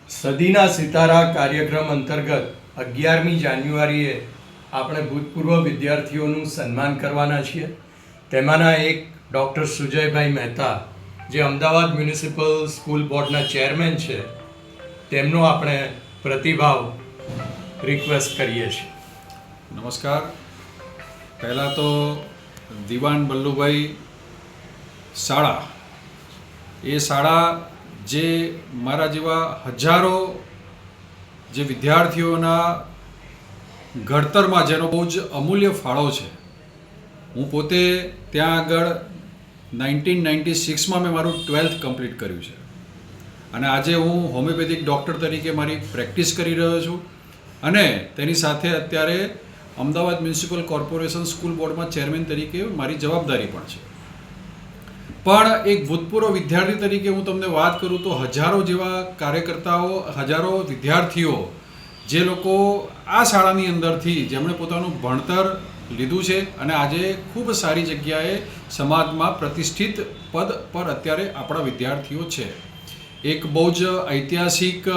સદીના સિતારા કાર્યક્રમ અંતર્ગત 11મી જાન્યુઆરીએ આપણે ભૂતપૂર્વ વિદ્યાર્થીઓનું સન્માન કરવાના છીએ. તેમાંના એક ડૉક્ટર સુજયભાઈ મહેતા, જે અમદાવાદ મ્યુનિસિપલ સ્કૂલ બોર્ડના ચેરમેન છે, તેમનો આપણે પ્રતિભાવ રિક્વેસ્ટ કરીએ છીએ. નમસ્કાર. પહેલાં તો દિવાન બલ્લુભાઈ શાળા, એ શાળા જે મારા જેવા હજારો જે વિદ્યાર્થીઓના ઘડતરમાં જેનો બહુ જ અમૂલ્ય ફાળો છે. હું પોતે ત્યાં આગળ 1996માં મેં મારું 12th કમ્પ્લીટ કર્યું છે અને આજે હું હોમિયોપેથિક ડૉક્ટર તરીકે મારી પ્રેક્ટિસ કરી રહ્યો છું અને તેની સાથે અત્યારે અમદાવાદ મ્યુનિસિપલ કોર્પોરેશન સ્કૂલ બોર્ડમાં ચેરમેન તરીકે મારી જવાબદારી પણ છે. પણ એક ભૂતપૂર્વ વિદ્યાર્થી તરીકે હું તમને વાત કરું તો હજારો જેવા કાર્યકર્તાઓ, હજારો વિદ્યાર્થીઓ જે લોકો આ શાળાની અંદરથી જેમણે પોતાનું ભણતર લીધું છે અને આજે ખૂબ સારી જગ્યાએ સમાજમાં પ્રતિષ્ઠિત પદ પર અત્યારે આપણા વિદ્યાર્થીઓ છે. એક બહુ જ ઐતિહાસિક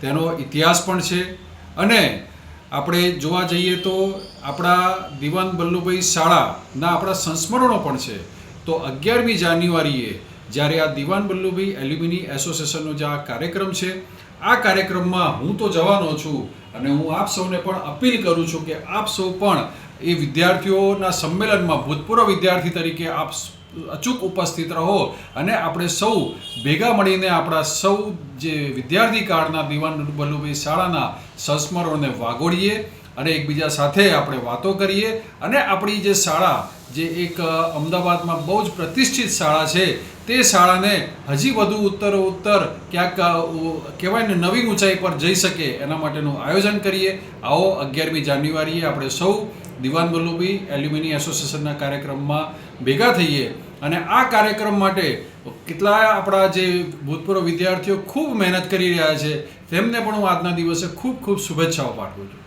તેનો ઇતિહાસ પણ છે અને આપણે જોવા જઈએ તો આપણા દિવાન બલ્લુભાઈ શાળાના આપણા સંસ્મરણો પણ છે. તો 11મી જાન્યુઆરીએ જ્યારે આ દિવાન બલ્લુભાઈ એલ્યુમિની એસોસિએશનનો જે આ કાર્યક્રમ છે, આ કાર્યક્રમમાં હું તો જવાનો છું અને હું આપ સૌને પણ અપીલ કરું છું કે આપ સૌ પણ એ વિદ્યાર્થીઓના સંમેલનમાં ભૂતપૂર્વ વિદ્યાર્થી તરીકે આપ અચૂક ઉપસ્થિત રહો અને આપણે સૌ ભેગા મળીને આપણા સૌ જે વિદ્યાર્થી કાળના દિવાન બલ્લુભાઈ શાળાના સંસ્મરણોને વાગોળીએ અને એકબીજા સાથે આપણે વાતો કરીએ અને આપણી જે શાળા, જે એક અમદાવાદમાં બહુ જ પ્રતિષ્ઠિત શાળા છે, તે શાળાને હજી વધુ ઉત્તરોત્તર ક્યાંક કહેવાય ને નવી ઊંચાઈ પર જઈ શકે એના માટેનું આયોજન કરીએ. આવો 11મી જાન્યુઆરીએ આપણે સૌ દિવાન બલ્લુભાઈ એલ્યુમિની એસોસિએશનના કાર્યક્રમમાં ભેગા થઈએ અને આ કાર્યક્રમ માટે કેટલાય આપણા જે ભૂતપૂર્વ વિદ્યાર્થીઓ ખૂબ મહેનત કરી રહ્યા છે, તેમને પણ હું આજના દિવસે ખૂબ ખૂબ શુભેચ્છાઓ પાઠવું છું.